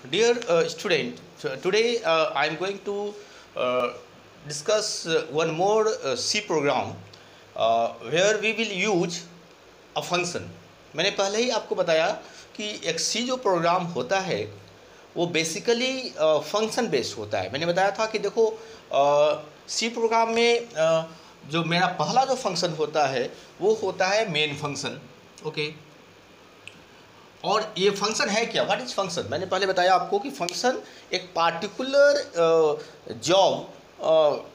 Dear student, so today I am going to discuss one more C program where we will use a function. मैंने पहले ही आपको बताया कि एक C जो प्रोग्राम होता है वो बेसिकली फंक्शन बेस्ड होता है। मैंने बताया था कि देखो C प्रोग्राम में जो मेरा पहला जो फंक्शन होता है वो होता है मेन फंक्शन। ओके, और ये फंक्शन है क्या? What is function? मैंने पहले बताया आपको कि फंक्शन एक पार्टिकुलर जॉब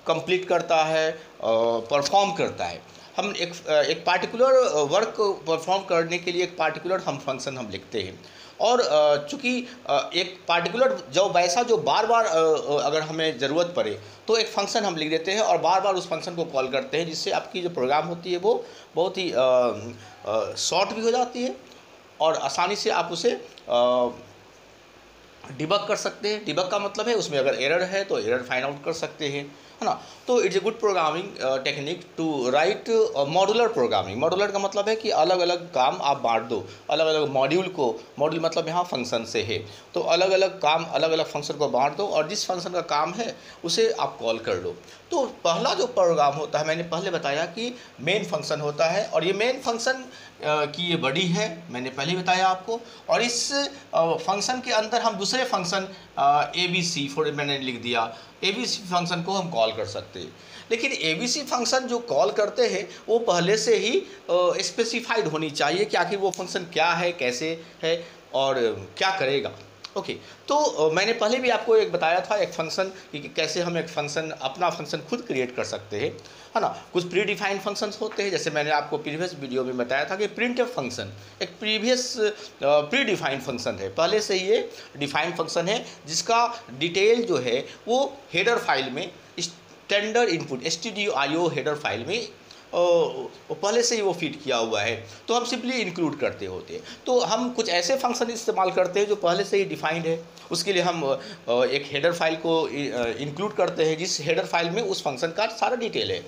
कंप्लीट करता है, परफॉर्म करता है। हम एक पार्टिकुलर वर्क परफॉर्म करने के लिए एक पार्टिकुलर हम फंक्शन हम लिखते हैं। और चूँकि एक पार्टिकुलर जॉब ऐसा जो बार बार अगर हमें ज़रूरत पड़े तो एक फंक्शन हम लिख देते हैं और बार बार उस फंक्शन को कॉल करते हैं, जिससे आपकी जो प्रोग्राम होती है वो बहुत ही शॉर्ट भी हो जाती है और आसानी से आप उसे डिबग कर सकते हैं। डिबग का मतलब है उसमें अगर एरर है तो एरर फाइंड आउट कर सकते हैं, है ना। तो it's a good programming technique to write modular programming. Modular का मतलब है कि अलग अलग काम आप बांट दो, अलग अलग मॉड्यूल को, मॉड्यूल मतलब यहाँ फंक्शन से है, तो अलग अलग काम अलग अलग फंक्शन को बांट दो और जिस फंक्शन का काम है उसे आप कॉल कर लो। तो पहला जो प्रोग्राम होता है, मैंने पहले बताया कि मेन फंक्शन होता है और ये मेन फंक्शन की ये बड़ी है, मैंने पहले ही बताया आपको। और इस फंक्शन के अंदर हम दूसरे फंक्शन ABC फॉर मैंने लिख दिया, ABC फंक्शन को हम कॉल कर सकते हैं। लेकिन ABC फंक्शन जो कॉल करते हैं वो पहले से ही स्पेसिफाइड होनी चाहिए कि आखिर वो फंक्शन क्या है, कैसे है और क्या करेगा। ओके, तो मैंने पहले भी आपको एक बताया था एक फंक्शन कि कैसे हम एक फंक्शन अपना फंक्शन खुद क्रिएट कर सकते हैं, है ना। कुछ प्री डिफाइंड फंक्शंस होते हैं, जैसे मैंने आपको प्रीवियस वीडियो में बताया था कि प्रिंटफ फंक्शन एक प्री डिफाइंड फंक्शन है, पहले से ही ये डिफाइंड फंक्शन है जिसका डिटेल जो है वो हेडर फाइल में, standard input stdio header file में वो पहले से ही वो फिट किया हुआ है, तो हम सिंपली इंक्लूड करते होते हैं। तो हम कुछ ऐसे फंक्शन इस्तेमाल करते हैं जो पहले से ही डिफाइंड है, उसके लिए हम एक हेडर फाइल को इंक्लूड करते हैं जिस हेडर फाइल में उस फंक्शन का सारा डिटेल है।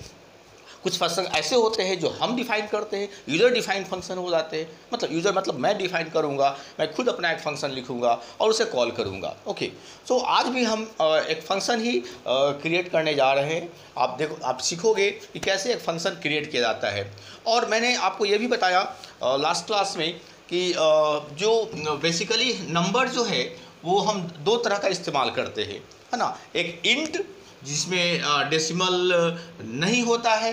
कुछ फंक्शन ऐसे होते हैं जो हम डिफाइन करते हैं, यूज़र डिफाइंड फंक्शन हो जाते हैं। मतलब यूज़र मतलब मैं डिफाइन करूँगा, मैं खुद अपना एक फंक्शन लिखूँगा और उसे कॉल करूँगा। ओके, सो आज भी हम एक फंक्शन ही क्रिएट करने जा रहे हैं। आप देखो, आप सीखोगे कि कैसे एक फंक्शन क्रिएट किया जाता है। और मैंने आपको ये भी बताया लास्ट क्लास में कि जो बेसिकली नंबर जो है वो हम दो तरह का इस्तेमाल करते हैं, है ना। एक इंट जिसमें डेसिमल नहीं होता है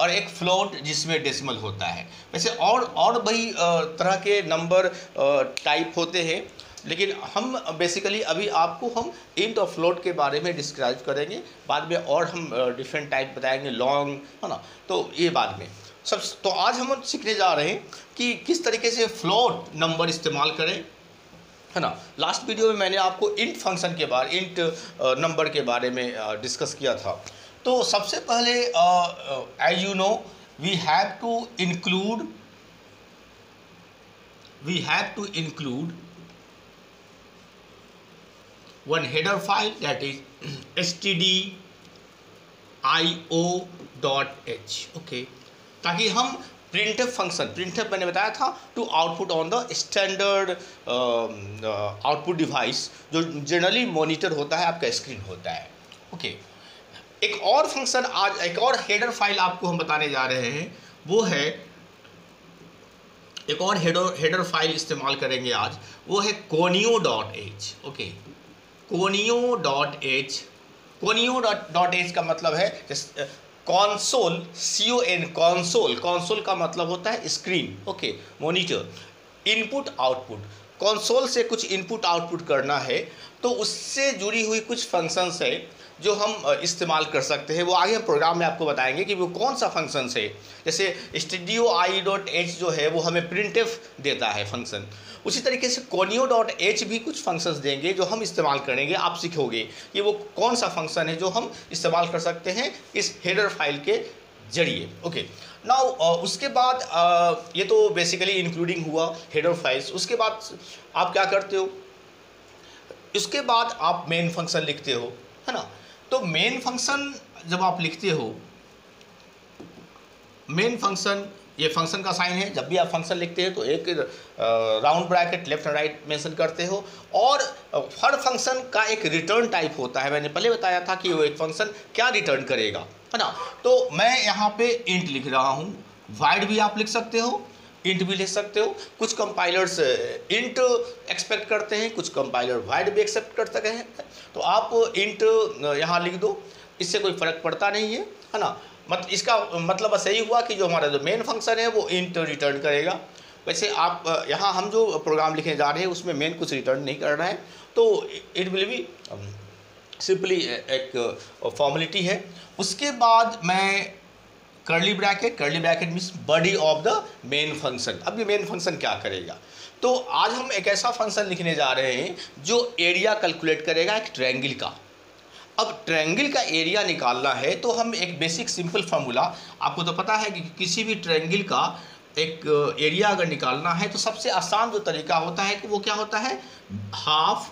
और एक फ्लोट जिसमें डेसिमल होता है। वैसे और भी तरह के नंबर टाइप होते हैं, लेकिन हम बेसिकली अभी आपको हम इंट और फ्लोट के बारे में डिस्क्राइब करेंगे, बाद में और हम डिफरेंट टाइप बताएंगे, लॉन्ग, है ना, तो ये बाद में सब। तो आज हम सीखने जा रहे हैं कि किस तरीके से फ्लोट नंबर इस्तेमाल करें, है ना। लास्ट वीडियो में मैंने आपको इंट फंक्शन के बारे, इंट नंबर के बारे में डिस्कस किया था। तो सबसे पहले as you know we have to include one header file that is stdio.h। Okay, ताकि हम प्रिंटफ फंक्शन, प्रिंटफ मैंने बताया था to output on the standard output device जो जनरली मॉनिटर होता है, आपका स्क्रीन होता है। ओके, एक और फंक्शन, आज एक और हेडर फाइल आपको हम बताने जा रहे हैं, वो है एक और हेडर फाइल इस्तेमाल करेंगे आज, वो है conio.h। Okay, conio.h। conio.h का मतलब है कॉन्सोल, कॉन्सोल का मतलब होता है screen. Okay, monitor, input output, console से कुछ इनपुट आउटपुट करना है तो उससे जुड़ी हुई कुछ फंक्शंस है जो हम इस्तेमाल कर सकते हैं। वो आगे हम प्रोग्राम में आपको बताएंगे कि वो कौन सा फंक्शन है। जैसे stdio.h जो है वो हमें प्रिंटफ देता है फंक्शन, उसी तरीके से conio.h भी कुछ फंक्शंस देंगे जो हम इस्तेमाल करेंगे। आप सीखोगे कि वो कौन सा फंक्शन है जो हम इस्तेमाल कर सकते हैं इस हेडर फाइल के जरिए। ओके, नाउ उसके बाद ये तो बेसिकली इंक्लूडिंग हुआ हेडर फाइल्स। उसके बाद आप क्या करते हो, इसके बाद आप मेन फंक्शन लिखते हो, है ना। तो मेन फंक्शन जब आप लिखते हो, मेन फंक्शन ये फंक्शन का साइन है। जब भी आप फंक्शन लिखते हैं तो एक round bracket left and right mention करते हो, और हर फंक्शन का एक रिटर्न टाइप होता है। मैंने पहले बताया था कि वो एक फंक्शन क्या रिटर्न करेगा, है ना। तो मैं यहाँ पे इंट लिख रहा हूँ, वाइड भी आप लिख सकते हो, इंट भी लिख सकते हो। कुछ कंपाइलर्स इंट एक्सपेक्ट करते हैं, कुछ कंपाइलर वाइड भी एक्सेप्ट कर सकते हैं। तो आप इंट यहाँ लिख दो, इससे कोई फ़र्क पड़ता नहीं है ना। इसका मतलब बस यही हुआ कि जो हमारा जो मेन फंक्शन है वो इंट रिटर्न करेगा। वैसे आप यहाँ हम जो प्रोग्राम लिखने जा रहे हैं उसमें मेन कुछ रिटर्न नहीं कर रहा है, तो इट विल बी सिंपली एक फॉर्मेलिटी है। उसके बाद मैं curly bracket means body of the main function. अब ये मेन फंक्शन क्या करेगा, तो आज हम एक ऐसा फंक्शन लिखने जा रहे हैं जो एरिया कैलकुलेट करेगा एक ट्रायंगल का। अब ट्रायंगल का एरिया निकालना है तो हम एक बेसिक सिंपल फार्मूला, आपको तो पता है कि किसी भी ट्रायंगल का एक एरिया अगर निकालना है तो सबसे आसान जो तरीका होता है कि वो क्या होता है, half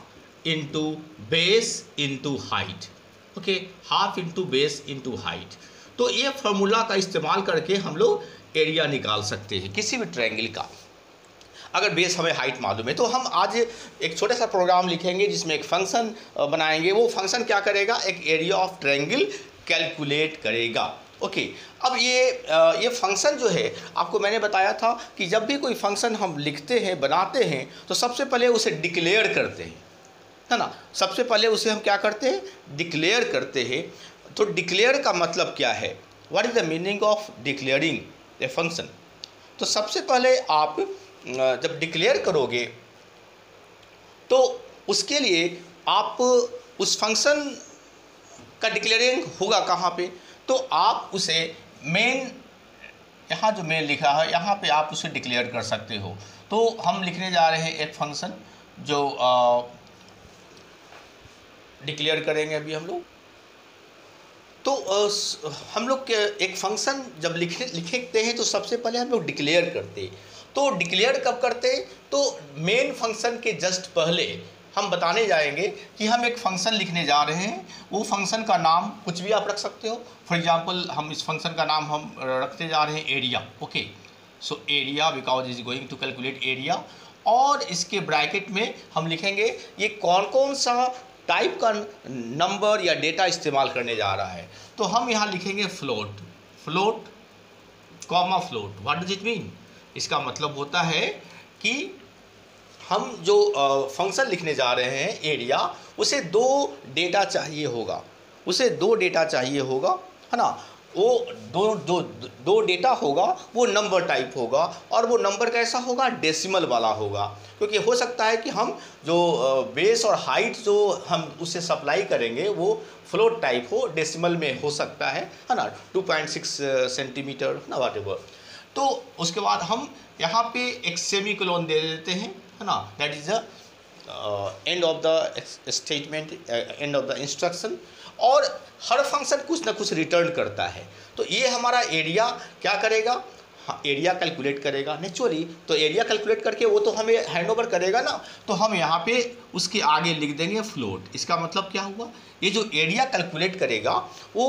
into base into height. Okay, half into base into height. तो ये फार्मूला का इस्तेमाल करके हम लोग एरिया निकाल सकते हैं किसी भी ट्रायंगल का, अगर बेस हमें हाइट मालूम है। तो हम आज एक छोटा सा प्रोग्राम लिखेंगे जिसमें एक फंक्शन बनाएंगे। वो फंक्शन क्या करेगा, एक एरिया ऑफ ट्रायंगल कैलकुलेट करेगा। ओके, अब ये फंक्शन जो है, आपको मैंने बताया था कि जब भी कोई फंक्शन हम लिखते हैं, बनाते हैं, तो सबसे पहले उसे डिक्लेयर करते हैं, है ना। सबसे पहले उसे हम क्या करते हैं, डिक्लेयर करते हैं। तो डिक्लेयर का मतलब क्या है, what is the meaning of declaring a function. तो सबसे पहले आप जब डिक्लेयर करोगे तो उसके लिए आप उस फंक्शन का डिक्लेयरिंग होगा कहाँ पे, तो आप उसे मेन, यहाँ जो मेन लिखा है यहाँ पे आप उसे डिक्लेयर कर सकते हो। तो हम लिखने जा रहे हैं एक फंक्शन जो डिक्लेयर करेंगे अभी हम लोग। तो हम लोग एक फंक्शन जब लिखते हैं तो सबसे पहले हम लोग डिक्लेयर करते हैं। तो डिक्लेयर कब करते हैं, तो मेन फंक्शन के जस्ट पहले हम बताने जाएंगे कि हम एक फंक्शन लिखने जा रहे हैं। वो फंक्शन का नाम कुछ भी आप रख सकते हो। फॉर एग्जांपल हम इस फंक्शन का नाम हम रखते जा रहे हैं area. Okay, so area because is going to calculate area. और इसके ब्रैकेट में हम लिखेंगे ये कौन कौन सा टाइप का नंबर या डेटा इस्तेमाल करने जा रहा है। तो हम यहाँ लिखेंगे float, float comma float. What does it mean, इसका मतलब होता है कि हम जो फंक्शन लिखने जा रहे हैं एरिया, उसे दो डेटा चाहिए होगा, है ना। वो दो डेटा होगा, वो नंबर टाइप होगा, और वो नंबर कैसा होगा, डेसिमल वाला होगा। क्योंकि हो सकता है कि हम जो बेस और हाइट जो हम उससे सप्लाई करेंगे वो फ्लोट टाइप हो, डेसिमल में हो सकता है ना, 2.6 सेंटीमीटर ना, व्हाटएवर। तो उसके बाद हम यहाँ पे एक सेमीकोलन दे देते हैं, है ना, that is the end of the statement, end of the instruction. और हर फंक्शन कुछ ना कुछ रिटर्न करता है। तो ये हमारा एरिया क्या करेगा, हाँ, एरिया कैलकुलेट करेगा नेचुरली। तो एरिया कैलकुलेट करके वो तो हमें हैंड ओवर करेगा ना, तो हम यहाँ पे उसके आगे लिख देंगे फ्लोट। इसका मतलब क्या हुआ, ये जो एरिया कैलकुलेट करेगा वो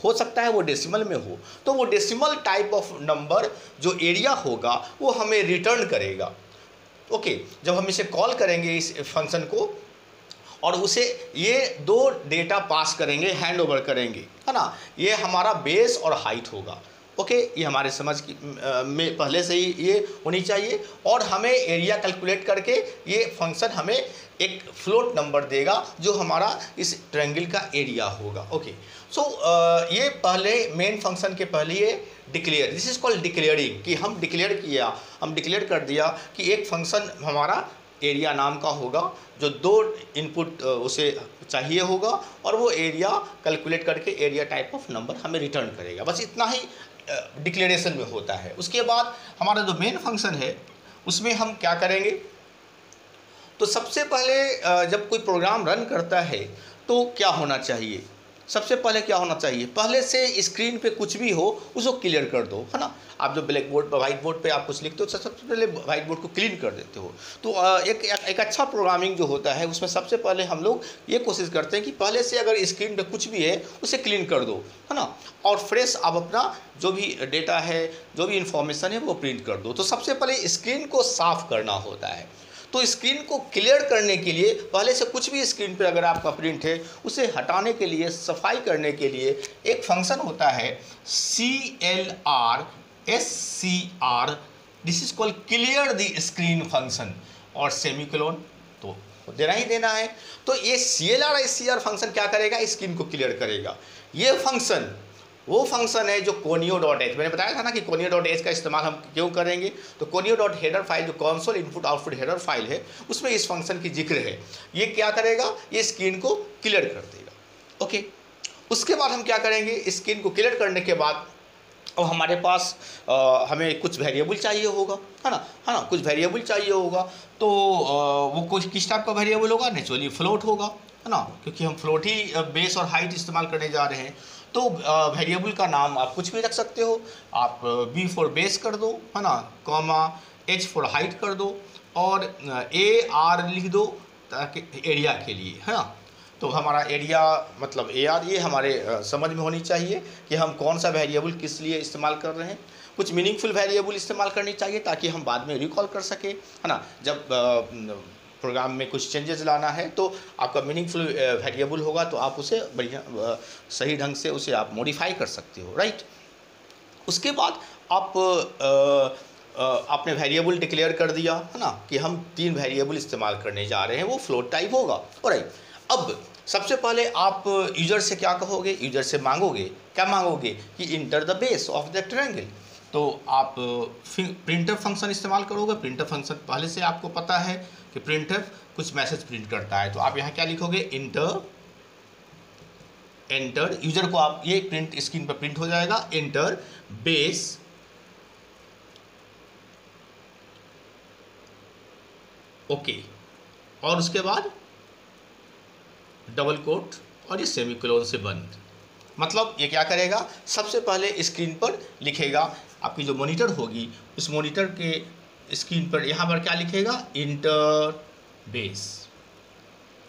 हो सकता है वो डेसिमल में हो, तो वो डेसिमल टाइप ऑफ नंबर जो एरिया होगा वो हमें रिटर्न करेगा। ओके, जब हम इसे कॉल करेंगे इस फंक्शन को, और उसे ये दो डेटा पास करेंगे, हैंड ओवर करेंगे, है ना। ये हमारा बेस और हाइट होगा। ओके, ये हमारे समझ की में पहले से ही ये होनी चाहिए। और हमें एरिया कैलकुलेट करके ये फंक्शन हमें एक फ्लोट नंबर देगा जो हमारा इस ट्रायंगल का एरिया होगा। ओके, सो ये पहले मेन फंक्शन के पहले ये declare, this is called declaring, कि हम डिक्लेयर किया, हम डिक्लेयर कर दिया कि एक फंक्शन हमारा एरिया नाम का होगा जो दो इनपुट उसे चाहिए होगा, और वो एरिया कैलकुलेट करके एरिया टाइप ऑफ नंबर हमें रिटर्न करेगा। बस इतना ही डिक्लेरेशन में होता है। उसके बाद हमारा जो मेन फंक्शन है उसमें हम क्या करेंगे, तो सबसे पहले जब कोई प्रोग्राम रन करता है तो क्या होना चाहिए, सबसे पहले क्या होना चाहिए, पहले से स्क्रीन पे कुछ भी हो उसको क्लियर कर दो, है ना। आप जो ब्लैक बोर्ड पर, व्हाइट बोर्ड पे आप कुछ लिखते हो, सबसे पहले व्हाइट बोर्ड को क्लीन कर देते हो। तो एक अच्छा प्रोग्रामिंग जो होता है उसमें सबसे पहले हम लोग ये कोशिश करते हैं कि पहले से अगर स्क्रीन पे कुछ भी है उसे क्लीन कर दो, है ना, और फ्रेश आप अपना जो भी डेटा है, जो भी इंफॉर्मेशन है वो प्रिंट कर दो। तो सबसे पहले स्क्रीन को साफ करना होता है। तो स्क्रीन को क्लियर करने के लिए पहले से कुछ भी स्क्रीन पे अगर आपका प्रिंट है उसे हटाने के लिए, सफाई करने के लिए एक फंक्शन होता है CLR, this is called clear the screen function, और सेमीकोलन तो देना ही देना है। तो ये CLR SCR फंक्शन क्या करेगा, स्क्रीन को क्लियर करेगा। ये फंक्शन वो फंक्शन है जो conio.h, मैंने बताया था ना कि conio.h का इस्तेमाल हम क्यों करेंगे। तो conio.header फाइल जो console input output header file है उसमें इस फंक्शन की जिक्र है। ये क्या करेगा, ये स्क्रीन को क्लियर कर देगा। ओके, उसके बाद हम क्या करेंगे, स्क्रीन को क्लियर करने के बाद अब हमारे पास हमें कुछ वेरिएबल चाहिए होगा, है ना, कुछ वेरिएबल चाहिए होगा। तो वो कुछ किस टाइप का वेरिएबल होगा, नेचुरली फ्लोट होगा, है ना, क्योंकि हम फ्लोट ही बेस और हाइट इस्तेमाल करने जा रहे हैं। तो वेरिएबल का नाम आप कुछ भी रख सकते हो, आप B फॉर बेस कर दो, है ना, कॉमा H फॉर हाइट कर दो, और AR लिख दो ताकि एरिया के लिए, है ना। तो हमारा एरिया मतलब AR ये हमारे समझ में होनी चाहिए कि हम कौन सा वेरिएबल किस लिए इस्तेमाल कर रहे हैं। कुछ मीनिंगफुल वेरिएबल इस्तेमाल करनी चाहिए ताकि हम बाद में रिकॉल कर सकें, है ना। जब प्रोग्राम में कुछ चेंजेस लाना है तो आपका मीनिंगफुल वेरिएबल होगा तो आप उसे बढ़िया सही ढंग से उसे आप मॉडिफाई कर सकते हो, राइट। उसके बाद आप आपने वेरिएबल डिक्लेयर कर दिया, है ना, कि हम 3 वेरिएबल इस्तेमाल करने जा रहे हैं, वो फ्लोट टाइप होगा, राइट। अब सबसे पहले आप यूजर से क्या कहोगे, यूजर से मांगोगे, क्या मांगोगे कि enter the base of the triangle. तो आप प्रिंटर फंक्शन इस्तेमाल करोगे। प्रिंटर फंक्शन पहले से आपको पता है कि प्रिंटर कुछ मैसेज प्रिंट करता है। तो आप यहाँ क्या लिखोगे, एंटर यूजर को आप ये प्रिंट स्क्रीन पर प्रिंट हो जाएगा, एंटर बेस ओके, और उसके बाद डबल कोट और ये सेमीकोलन से बंद। मतलब ये क्या करेगा, सबसे पहले स्क्रीन पर लिखेगा, आपकी जो मॉनिटर होगी उस मॉनिटर के स्क्रीन पर यहाँ पर क्या लिखेगा, इंटर बेस।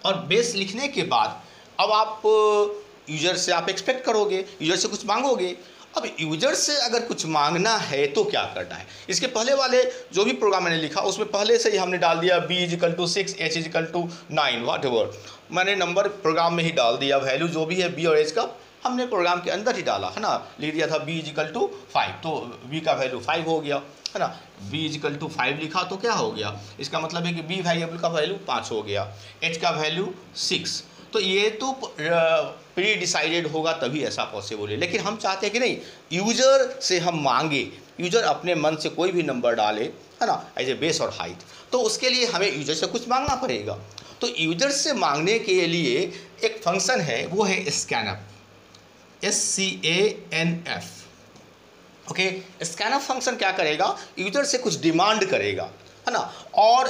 और बेस लिखने के बाद अब आप यूजर से आप एक्सपेक्ट करोगे, यूजर से कुछ मांगोगे। अब यूजर से अगर कुछ मांगना है तो क्या करना है, इसके पहले वाले जो भी प्रोग्राम मैंने लिखा उसमें पहले से ही हमने डाल दिया B = 6 H = 9 व्हाटएवर, मैंने नंबर प्रोग्राम में ही डाल दिया, वैल्यू जो भी है B और H का हमने प्रोग्राम के अंदर ही डाला, है ना। लिख दिया था B = 5, तो B का वैल्यू 5 हो गया, है ना। B = 5 लिखा तो क्या हो गया, इसका मतलब है कि B वेरिएबल का वैल्यू 5 हो गया, H का वैल्यू 6। तो ये तो प्री डिसाइडेड होगा तभी ऐसा पॉसिबल है, लेकिन हम चाहते हैं कि नहीं, यूजर से हम मांगे, यूजर अपने मन से कोई भी नंबर डाले, है ना, एज ए बेस और हाइट। तो उसके लिए हमें यूजर से कुछ मांगना पड़ेगा। तो यूजर से मांगने के लिए एक फंक्शन है, वो है scanf, SCANF। Okay, scanf function क्या करेगा, यूजर से कुछ डिमांड करेगा, है ना। और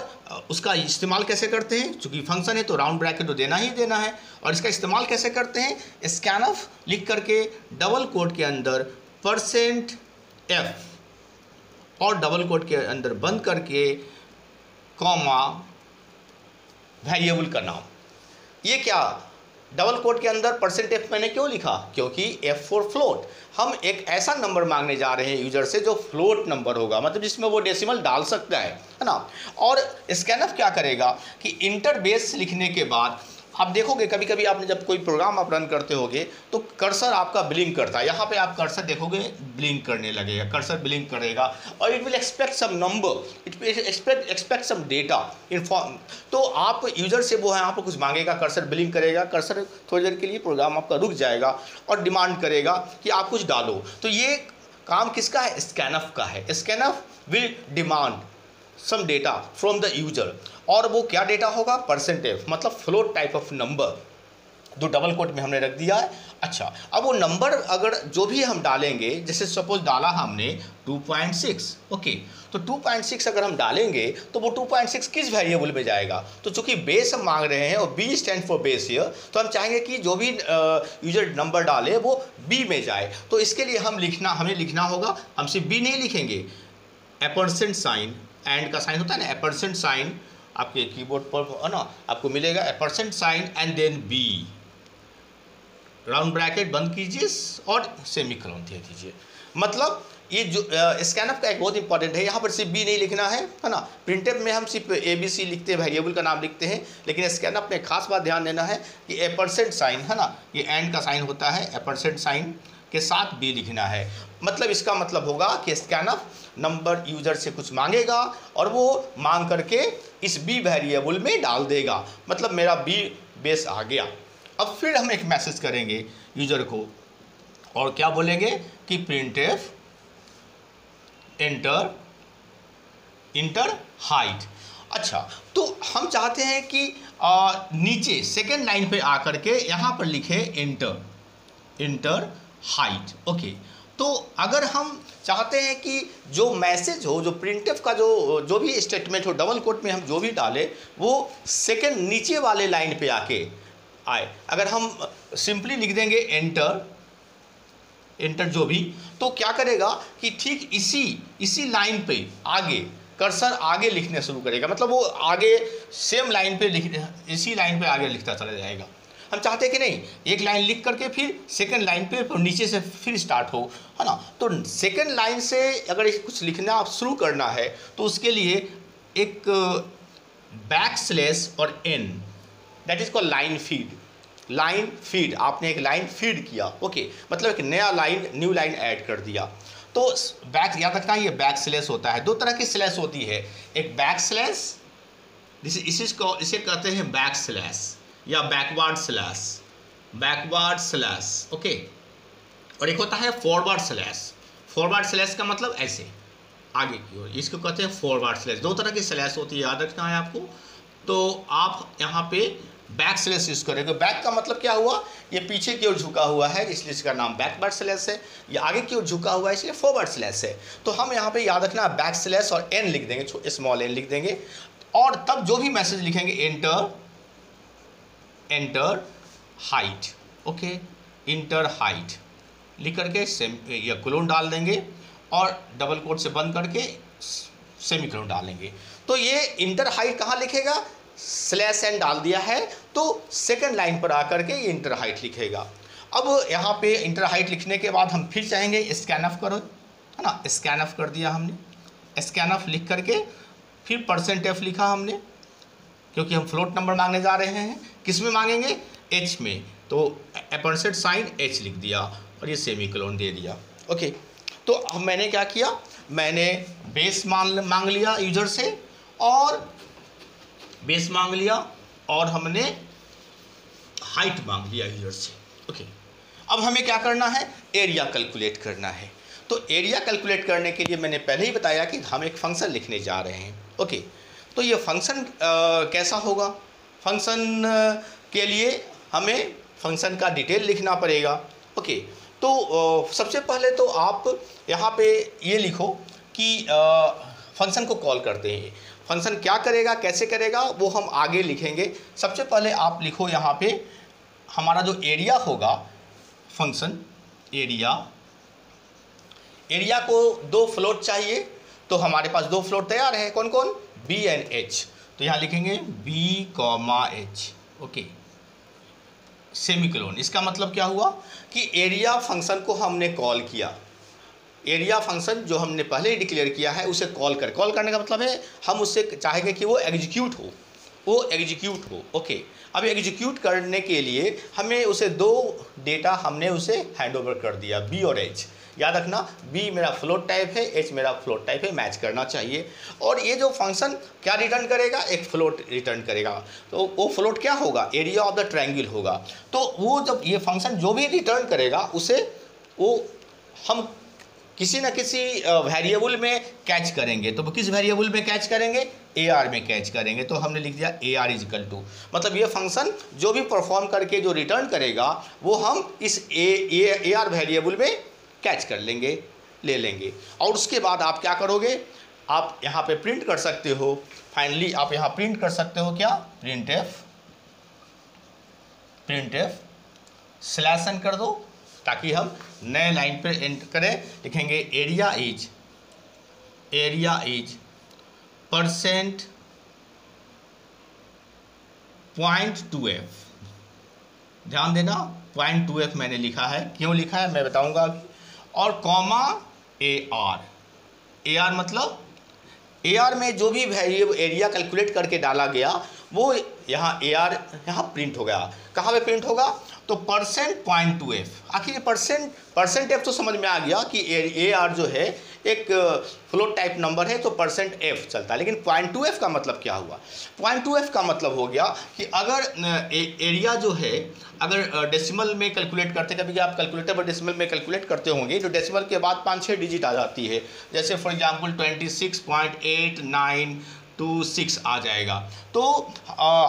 उसका इस्तेमाल कैसे करते हैं, चूंकि फंक्शन है तो राउंड ब्रैकेट तो देना ही देना है। और इसका इस्तेमाल कैसे करते हैं, स्कैनफ लिख करके डबल कोट के अंदर %f और डबल कोट के अंदर बंद करके कॉमा वेरिएबल का नाम। ये क्या, डबल कोट के अंदर %f मैंने क्यों लिखा, क्योंकि F फॉर फ्लोट, हम एक ऐसा नंबर मांगने जा रहे हैं यूजर से जो फ्लोट नंबर होगा, मतलब जिसमें वो डेसिमल डाल सकता है ना। और स्कैनफ क्या करेगा कि इंटर बेस लिखने के बाद आप देखोगे कभी कभी आपने जब कोई प्रोग्राम आप रन करते होगे तो कर्सर आपका ब्लिंक करता है, यहाँ पे आप कर्सर देखोगे ब्लिंक करने लगेगा, कर्सर ब्लिंक करेगा और it will expect some number, it will expect some data in form. तो आप यूजर से वो है यहाँ पर कुछ मांगेगा, कर्सर ब्लिंक करेगा, कर्सर थोड़ी देर के लिए प्रोग्राम आपका रुक जाएगा और डिमांड करेगा कि आप कुछ डालो। तो ये काम किसका है, स्कैनफ का है। Scanf will demand some data from the user, और वो क्या डेटा होगा, %f, मतलब फ्लोट टाइप ऑफ नंबर, जो डबल कोट में हमने रख दिया है। अच्छा, अब वो नंबर अगर जो भी हम डालेंगे, जैसे सपोज डाला हमने 2.6, ओके, तो 2.6 अगर हम डालेंगे तो वो 2.6 किस वेरिएबल में जाएगा? तो चूंकि बेस हम मांग रहे हैं और B stand for base here, तो हम चाहेंगे कि जो भी यूजर नंबर डाले वो बी में जाए। तो इसके लिए हमें लिखना होगा, हम सिर्फ बी नहीं लिखेंगे, एपरसेंट साइन, एंड का साइन होता है ना, एपरसेंट साइन आपके कीबोर्ड पर है ना, आपको मिलेगा ampersand sign and then B, round bracket बंद कीजिए और सेमीकोलन दे दीजिए। मतलब ये जो स्कैनअप का एक बहुत इंपॉर्टेंट है, यहाँ पर सिर्फ बी नहीं लिखना है ना। प्रिंटअप में हम सिर्फ ABC लिखते हैं, वेरिएबल का नाम लिखते हैं, लेकिन स्कैनअप में खास बात ध्यान देना है कि एपरसेंट साइन है ना, ये एंड का साइन होता है, एपरसेंट साइन के साथ बी लिखना है। मतलब इसका मतलब होगा कि स्कैनअप नंबर यूजर से कुछ मांगेगा और वो मांग करके इस बी वेरिएबल में डाल देगा, मतलब मेरा बी बेस आ गया। अब फिर हम एक मैसेज करेंगे यूजर को और क्या बोलेंगे कि प्रिंटफ इंटर हाइट। अच्छा, तो हम चाहते हैं कि नीचे सेकेंड लाइन पे आकर के यहाँ पर लिखे इंटर हाइट, ओके। तो अगर हम चाहते हैं कि जो मैसेज हो, जो प्रिंटफ का जो भी स्टेटमेंट हो, डबल कोट में हम जो भी डाले वो सेकेंड नीचे वाले लाइन पे आके आए। अगर हम सिंपली लिख देंगे एंटर जो भी, तो क्या करेगा कि ठीक इसी लाइन पे आगे कर्सर आगे लिखने शुरू करेगा, मतलब वो आगे सेम लाइन पे इसी लाइन पे आगे लिखता चला जाएगा। हम चाहते हैं कि नहीं, एक लाइन लिख करके फिर सेकंड लाइन पे नीचे से फिर स्टार्ट हो, है ना। तो सेकंड लाइन से अगर कुछ लिखना आप शुरू करना है तो उसके लिए एक बैक स्लैश और N, that is called line feed. आपने एक लाइन फीड किया, ओके, मतलब एक नया लाइन, न्यू लाइन ऐड कर दिया। तो बैक, याद रखना ये बैक स्लैश होता है। दो तरह की स्लैश होती है, एक बैक स्लैश, इसे कहते हैं बैक स्लैश या बैकवर्ड स्लैश, ओके, और एक होता है फॉरवर्ड स्लैश का मतलब ऐसे आगे की ओर, इसको कहते हैं फॉरवर्ड स्लैश। दो तरह की स्लैश होती है, याद रखना है आपको। तो आप यहाँ पे बैक स्लैश यूज करेंगे। बैक का मतलब क्या हुआ, ये पीछे की ओर झुका हुआ है इसलिए इसका नाम बैकवर्ड स्लैश है, ये आगे की ओर झुका हुआ है इसलिए फॉरवर्ड स्लैश है। तो हम यहाँ पे याद रखना बैक स्लैश और एन लिख देंगे, स्मॉल एन लिख देंगे, और तब जो भी मैसेज लिखेंगे enter height, okay, inter height लिख करके या कोलन डाल देंगे और डबल कोट से बंद करके सेमीकोलन डालेंगे। तो ये इंटर हाइट कहाँ लिखेगा, स्लैश एन डाल दिया है तो सेकंड लाइन पर आकर के ये इंटर हाइट लिखेगा। अब यहाँ पे इंटर हाइट लिखने के बाद हम फिर चाहेंगे स्कैनअप करो, है ना, स्कैनअप कर दिया हमने। स्कैनअप लिख करके फिर %f लिखा हमने, क्योंकि हम फ्लोट नंबर मांगने जा रहे हैं। किस में मांगेंगे, h में, तो एपरसेंट साइन h लिख दिया और ये सेमीकोलन दे दिया, ओके। तो अब मैंने क्या किया, मैंने बेस मांग लिया यूजर से और हमने हाइट मांग लिया यूजर से, ओके। अब हमें क्या करना है, एरिया कैलकुलेट करना है। तो एरिया कैलकुलेट करने के लिए मैंने पहले ही बताया कि हम एक फंक्शन लिखने जा रहे हैं, ओके। तो ये फंक्शन कैसा होगा, फंक्शन के लिए हमें फंक्शन का डिटेल लिखना पड़ेगा, ओके। तो सबसे पहले तो आप यहाँ पे ये लिखो कि फंक्शन को कॉल करते हैं। फंक्शन क्या करेगा, कैसे करेगा, वो हम आगे लिखेंगे। सबसे पहले आप लिखो यहाँ पे हमारा जो एरिया होगा, फंक्शन एरिया को 2 फ्लोट चाहिए, तो हमारे पास 2 फ्लोट तैयार है, कौन कौन, b एंड h। तो यहाँ लिखेंगे b,h, ओके, सेमीकोलन। इसका मतलब क्या हुआ कि एरिया फंक्शन को हमने कॉल किया, एरिया फंक्शन जो हमने पहले ही डिक्लेयर किया है उसे कॉल करने का मतलब है हम उससे चाहेंगे कि वो एग्जीक्यूट हो, ओके। अब एग्जीक्यूट करने के लिए हमें उसे 2 डेटा हमने उसे हैंडओवर कर दिया, b और h। याद रखना b मेरा फ्लोट टाइप है, h मेरा फ्लोट टाइप है, मैच करना चाहिए। और ये जो फंक्शन क्या रिटर्न करेगा, एक फ्लोट रिटर्न करेगा। तो वो फ्लोट क्या होगा, एरिया ऑफ द ट्रायंगल होगा। तो वो जब ये फंक्शन जो भी रिटर्न करेगा उसे वो हम किसी न किसी वेरिएबल में कैच करेंगे। तो किस वेरिएबल में कैच करेंगे, AR में कैच करेंगे। तो हमने लिख दिया AR इज इक्वल टू, मतलब ये फंक्शन जो भी परफॉर्म करके जो रिटर्न करेगा वो हम इस AR वेरिएबल में कैच कर लेंगे, ले लेंगे। और उसके बाद आप क्या करोगे, आप यहाँ पे प्रिंट कर सकते हो। फाइनली आप यहाँ प्रिंट कर सकते हो क्या, प्रिंट एफ स्लैश एन कर दो, ताकि हम नए लाइन पे एंटर करें। लिखेंगे एरिया इज परसेंट .2f, ध्यान देना .2f मैंने लिखा है, क्यों लिखा है मैं बताऊंगा अभी। और कॉमा AR मतलब AR में जो भी वेरिएबल एरिया कैलकुलेट करके डाला गया वो यहाँ AR यहाँ प्रिंट हो गया। कहाँ पे प्रिंट होगा, तो %.2f। आखिर ये %f तो समझ में आ गया कि AR जो है एक फ्लोट टाइप नंबर है, तो %f चलता है। लेकिन .2f का मतलब क्या हुआ, .2f का मतलब हो गया कि अगर एरिया जो है अगर डेसिमल में कैलकुलेट करते, कभी आप कैलकुलेटर पर डेसिमल में कैलकुलेट करते होंगे तो डेसिमल के बाद 5-6 डिजिट आ जाती है। जैसे फॉर एग्जांपल 26.8926 आ जाएगा। तो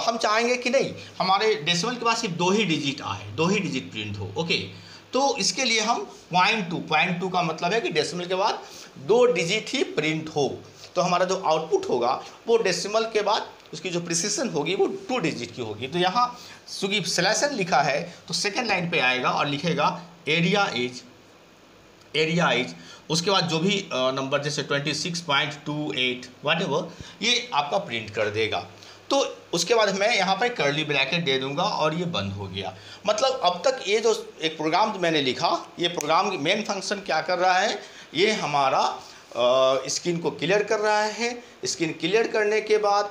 हम चाहेंगे कि नहीं हमारे डेसिमल के बाद सिर्फ 2 ही डिजिट आए, 2 ही डिजिट प्रिंट हो। ओके, तो इसके लिए हम .2 का मतलब है कि डेसिमल के बाद 2 डिजिट ही प्रिंट हो। तो हमारा जो आउटपुट होगा वो डेसिमल के बाद उसकी जो प्रिसिशन होगी वो 2 डिजिट की होगी। तो यहाँ चूँकि स्लैश एन लिखा है तो सेकेंड लाइन पे आएगा और लिखेगा एरिया इज, उसके बाद जो भी नंबर जैसे 26.28 व्हाटएवर ये आपका प्रिंट कर देगा। तो उसके बाद मैं यहाँ पर कर्ली ब्रैकेट दे दूंगा और ये बंद हो गया। मतलब अब तक ये जो एक प्रोग्राम मैंने लिखा, ये प्रोग्राम मेन फंक्शन क्या कर रहा है, ये हमारा स्क्रीन को क्लियर कर रहा है। स्क्रीन क्लियर करने के बाद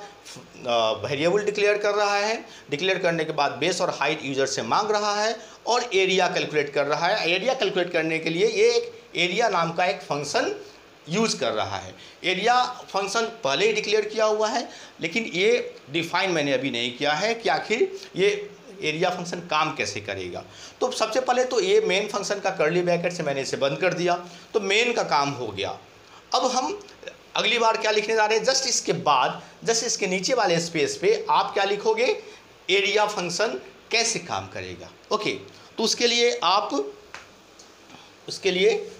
वेरिएबल डिक्लेयर कर रहा है, डिक्लेयर करने के बाद बेस और हाइट यूजर से मांग रहा है और एरिया कैलकुलेट कर रहा है। एरिया कैलकुलेट करने के लिए ये एक एरिया नाम का एक फंक्शन यूज़ कर रहा है। एरिया फंक्शन पहले ही डिक्लेयर किया हुआ है, लेकिन ये डिफाइन मैंने अभी नहीं किया है कि आखिर ये एरिया फंक्शन काम कैसे करेगा। तो सबसे पहले तो ये मेन फंक्शन का कर्ली ब्रैकेट से मैंने इसे बंद कर दिया, तो मेन का काम हो गया। अब हम अगली बार क्या लिखने जा रहे हैं, जस्ट इसके बाद जस्ट इसके नीचे वाले स्पेस पे आप क्या लिखोगे, एरिया फंक्शन कैसे काम करेगा। ओके, तो उसके लिए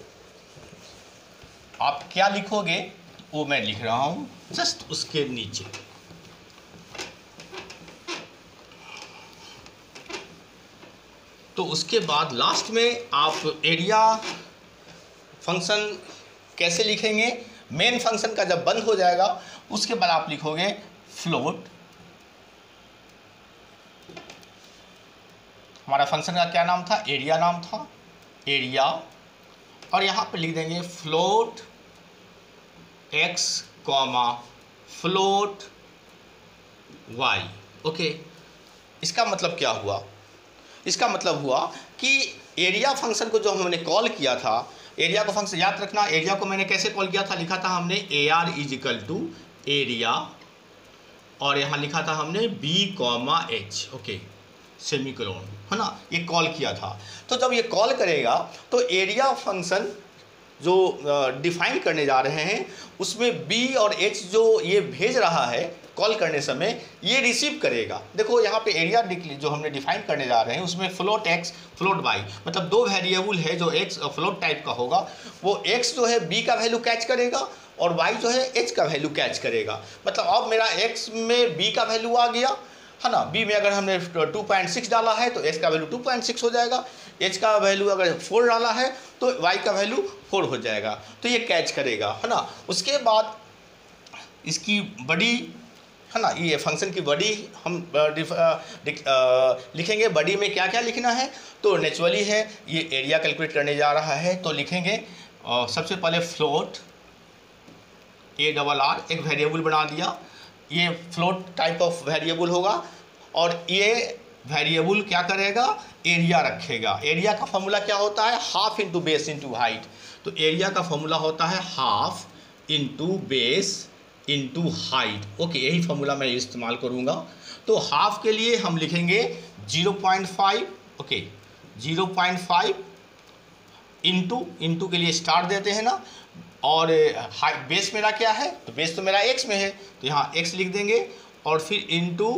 आप क्या लिखोगे वो मैं लिख रहा हूं जस्ट उसके नीचे। तो उसके बाद लास्ट में आप एरिया फंक्शन कैसे लिखेंगे, मेन फंक्शन का जब बंद हो जाएगा उसके बाद आप लिखोगे फ्लोट। हमारा फंक्शन का क्या नाम था, एरिया नाम था, एरिया, और यहाँ पे लिख देंगे float x comma float y। Okay, इसका मतलब क्या हुआ, इसका मतलब हुआ कि एरिया फंक्शन को जो हमने कॉल किया था, एरिया को फंक्शन याद रखना, एरिया को मैंने कैसे कॉल किया था, लिखा था हमने AR is equal to area और यहाँ लिखा था हमने B comma H, okay semicolon, है ना, ये कॉल किया था। तो जब ये कॉल करेगा तो एरिया फंक्शन जो डिफाइन करने जा रहे हैं उसमें B और H जो ये भेज रहा है कॉल करने समय ये रिसीव करेगा। देखो यहाँ पे एरिया जो हमने डिफाइन करने जा रहे हैं उसमें फ्लोट x फ्लोट y, मतलब 2 वेरिएबल है जो x फ्लोट टाइप का होगा, वो x जो है B का वैल्यू कैच करेगा और y जो है h का वैल्यू कैच करेगा। मतलब अब मेरा x में B का वैल्यू आ गया, है ना, B में अगर हमने 2.6 डाला है तो h का वैल्यू 2.6 हो जाएगा, h का वैल्यू अगर 4 डाला है तो y का वैल्यू 4 हो जाएगा, तो ये कैच करेगा, है ना। उसके बाद इसकी बड़ी, है ना, ये फंक्शन की बड़ी हम लिखेंगे। बड़ी में क्या क्या लिखना है, तो नेचुरली है ये एरिया कैलकुलेट करने जा रहा है तो लिखेंगे सबसे पहले फ्लोट ARR, एक वेरिएबल बना दिया, ये फ्लोट टाइप ऑफ वेरिएबल होगा और ये वेरिएबल क्या करेगा, एरिया रखेगा। एरिया का फॉर्मूला क्या होता है, half into base into height. तो एरिया का फॉर्मूला होता है half into base into height. Okay, यही फॉर्मूला मैं इस्तेमाल करूँगा। तो हाफ के लिए हम लिखेंगे 0.5, ओके 0.5 इंटू के लिए स्टार देते हैं ना, और बेस मेरा क्या है, तो बेस तो मेरा x में है, तो यहाँ x लिख देंगे और फिर इनटू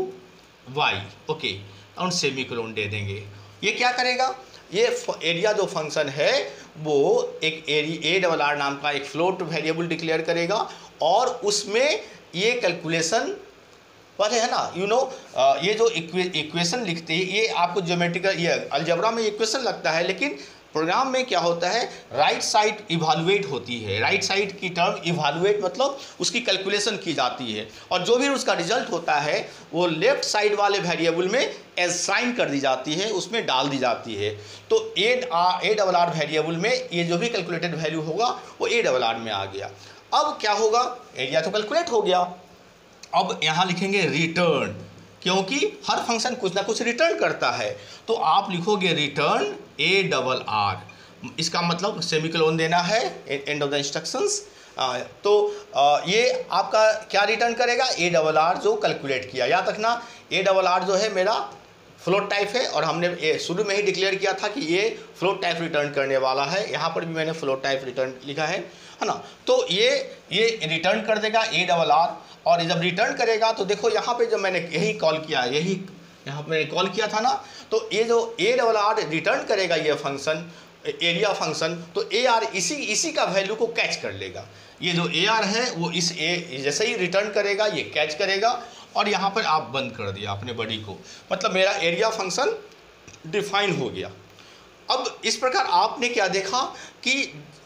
y, ओके, और सेमीकोलन दे देंगे। ये क्या करेगा, ये एरिया जो फंक्शन है वो एक ए डबल आर नाम का एक फ्लोट वेरिएबल डिक्लेयर करेगा और उसमें ये कैलकुलेशन पता है ना, ये जो इक्वेशन लिखते हैं ये आपको ज्योमेट्रिकल, ये अलजेब्रा में इक्वेशन लगता है, लेकिन प्रोग्राम में क्या होता है, राइट साइड इवालुएट होती है। राइट साइड की टर्म इवालुएट मतलब उसकी कैलकुलेशन की जाती है और जो भी उसका रिजल्ट होता है वो लेफ्ट साइड वाले वेरिएबल में असाइन कर दी जाती है, उसमें डाल दी जाती है। तो ए डबल आर वेरिएबल में ये जो भी कैलकुलेटेड वैल्यू होगा वो ए डबल आर में आ गया। अब क्या होगा, एरिया तो कैलकुलेट हो गया, अब यहाँ लिखेंगे रिटर्न, क्योंकि हर फंक्शन कुछ ना कुछ रिटर्न करता है, तो आप लिखोगे रिटर्न ए डबल आर, इसका मतलब सेमीकोलन देना है एंड ऑफ द इंस्ट्रक्शंस। तो ये आपका क्या रिटर्न करेगा, ए डबल आर जो कैलकुलेट किया। याद रखना ए डबल आर जो है मेरा फ्लोट टाइप है और हमने शुरू में ही डिक्लेयर किया था कि ये फ्लोट टाइप रिटर्न करने वाला है, यहाँ पर भी मैंने फ्लोट टाइप रिटर्न लिखा है ना। तो ये रिटर्न कर देगा ए डबल आर, और जब रिटर्न करेगा तो देखो यहाँ पे जब मैंने यही कॉल किया, यही यहाँ पे कॉल किया था ना, तो ये जो ए डबल आर रिटर्न करेगा ये फंक्शन एरिया फंक्शन, तो ए आर इसी का वैल्यू को कैच कर लेगा। ये जो ए आर है वो इस ए जैसे ही रिटर्न करेगा ये कैच करेगा और यहाँ पर आप बंद कर दिया अपने बॉडी को, मतलब मेरा एरिया फंक्शन डिफाइन हो गया। अब इस प्रकार आपने क्या देखा कि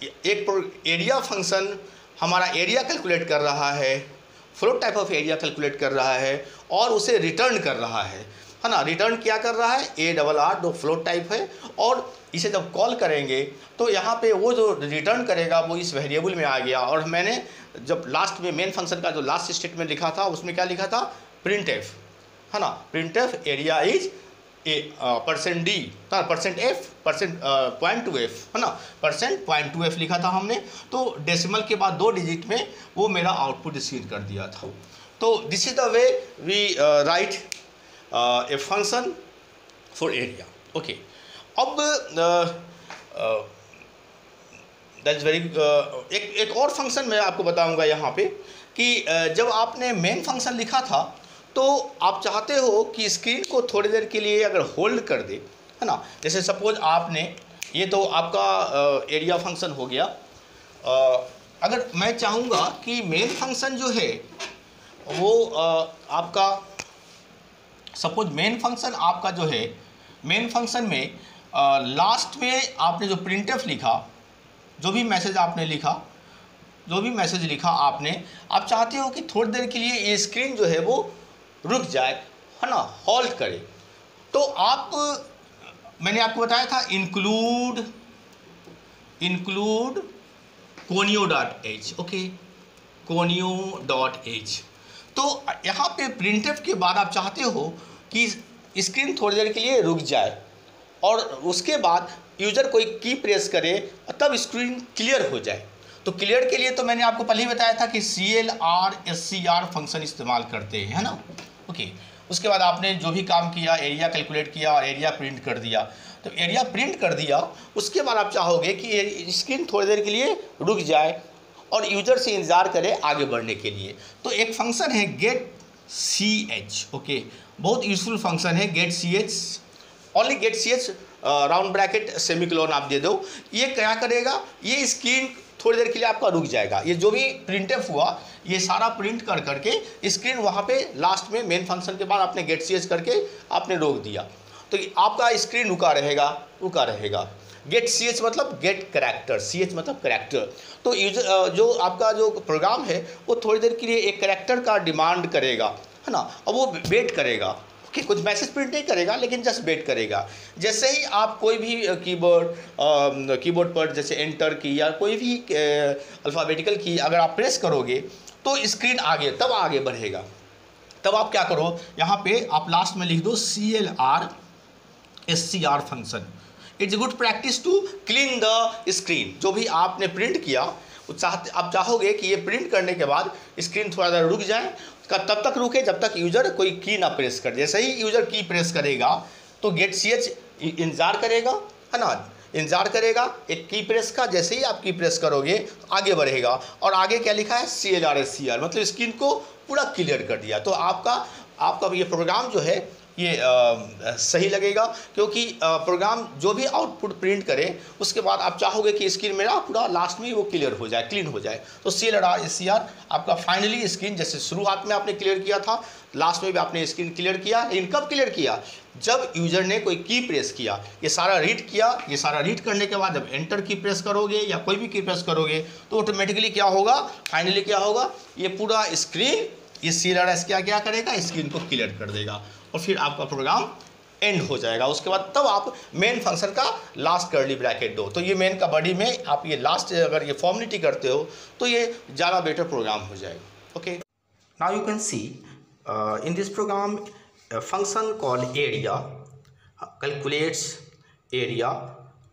एक एरिया फंक्शन हमारा एरिया कैलकुलेट कर रहा है, float type of area calculate कर रहा है और उसे रिटर्न कर रहा है ना। रिटर्न क्या कर रहा है, ए डबल आर जो फ्लोट टाइप है, और इसे जब कॉल करेंगे तो यहाँ पे वो जो रिटर्न करेगा वो इस वेरिएबल में आ गया। और मैंने जब लास्ट में मेन फंक्शन का जो लास्ट स्टेटमेंट लिखा था उसमें क्या लिखा था, प्रिंट एफ, है ना, print F area is %d %f %.2f, है ना, %.2f लिखा था हमने। तो डेसिमल के बाद 2 डिजिट में वो मेरा आउटपुट स्क्रीन कर दिया था। तो this is the way we write a function for area, okay. अब दैट्स वेरी एक और फंक्शन मैं आपको बताऊंगा यहाँ पे कि जब आपने मेन फंक्शन लिखा था तो आप चाहते हो कि स्क्रीन को थोड़ी देर के लिए अगर होल्ड कर दे, है ना, जैसे सपोज आपने ये तो आपका एरिया फंक्शन हो गया। अगर मैं चाहूँगा कि मेन फंक्शन जो है वो आपका सपोज मेन फंक्शन आपका जो है, मेन फंक्शन में लास्ट में आपने जो प्रिंटफ लिखा, जो भी मैसेज आपने लिखा, जो भी मैसेज लिखा आपने, आप चाहते हो कि थोड़ी देर के लिए ये स्क्रीन जो है वो रुक जाए, है ना, हॉल्ट करे। तो आप, मैंने आपको बताया था इंक्लूड conio.h, ओके, conio.h। तो यहाँ पे प्रिंटफ के बाद आप चाहते हो कि स्क्रीन थोड़ी देर के लिए रुक जाए और उसके बाद यूज़र कोई की प्रेस करे तब स्क्रीन क्लियर हो जाए। तो क्लियर के लिए तो मैंने आपको पहले ही बताया था कि CLR फंक्शन इस्तेमाल करते हैं, है ना, ओके। उसके बाद आपने जो भी काम किया, एरिया कैलकुलेट किया और एरिया प्रिंट कर दिया। तो एरिया प्रिंट कर दिया, उसके बाद आप चाहोगे कि स्क्रीन थोड़ी देर के लिए रुक जाए और यूज़र से इंतज़ार करे आगे बढ़ने के लिए। तो एक फंक्शन है गेट ch, ओके, बहुत यूजफुल फंक्शन है get ch, only get ch round bracket semicolon आप दे दो। ये क्या करेगा, ये स्क्रीन थोड़ी देर के लिए आपका रुक जाएगा। ये जो भी प्रिंटफ हुआ ये सारा प्रिंट कर करके स्क्रीन वहाँ पे लास्ट में मेन फंक्शन के बाद आपने गेट ch करके आपने रोक दिया, तो आपका स्क्रीन रुका रहेगा। गेट ch मतलब गेट कैरेक्टर, ch मतलब कैरेक्टर। तो यूजर जो आपका जो प्रोग्राम है वो थोड़ी देर के लिए एक कैरेक्टर का डिमांड करेगा, है ना, और वो वेट करेगा, ओके, कुछ मैसेज प्रिंट नहीं करेगा लेकिन जस्ट वेट करेगा। जैसे ही आप कोई भी कीबोर्ड पर जैसे एंटर की या कोई भी अल्फ़ाबेटिकल की अगर आप प्रेस करोगे तो स्क्रीन तब आगे बढ़ेगा। तब आप क्या करो, यहाँ पे आप लास्ट में लिख दो CLR SCR function. It's good practice to clean the screen. जो भी आपने प्रिंट किया आप चाहोगे कि ये प्रिंट करने के बाद स्क्रीन थोड़ा देर रुक जाए, तब तक रुके जब तक यूज़र कोई की ना प्रेस कर। जैसे ही यूज़र की प्रेस करेगा तो गेट ch इंतज़ार करेगा, है ना, इंतजार करेगा एक की प्रेस का। जैसे ही आप की प्रेस करोगे आगे बढ़ेगा, और आगे क्या लिखा है CLR मतलब स्क्रीन को पूरा क्लियर कर दिया। तो आपका ये प्रोग्राम जो है ये सही लगेगा, क्योंकि प्रोग्राम जो भी आउटपुट प्रिंट करे उसके बाद आप चाहोगे कि स्क्रीन मेरा पूरा लास्ट में वो क्लियर हो जाए, क्लीन हो जाए। तो CLR आपका फाइनली स्क्रीन जैसे शुरुआत में आपने क्लियर किया था, लास्ट में भी आपने स्क्रीन क्लियर किया। लेकिन कब क्लियर किया? जब यूजर ने कोई की प्रेस किया, ये सारा रीड किया। ये सारा रीड करने के बाद जब एंटर की प्रेस करोगे या कोई भी की प्रेस करोगे तो ऑटोमेटिकली क्या होगा, फाइनली क्या होगा, ये पूरा स्क्रीन ये CLR क्या करेगा, स्क्रीन को क्लियर कर देगा और फिर आपका प्रोग्राम एंड हो जाएगा। उसके बाद तब आप मेन फंक्शन का लास्ट कर्ली ब्रैकेट दो। तो ये मेन का बॉडी में आप ये लास्ट अगर ये फॉर्मेलिटी करते हो तो ये ज़्यादा बेटर प्रोग्राम हो जाएगा। Okay, now you can see in this program function called area calculates area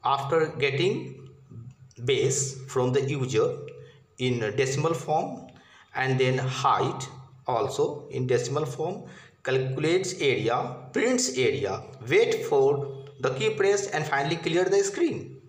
after getting base from the user in decimal form, and then height also in decimal form, calculates area, prints area, wait for the key press and finally clear the screen.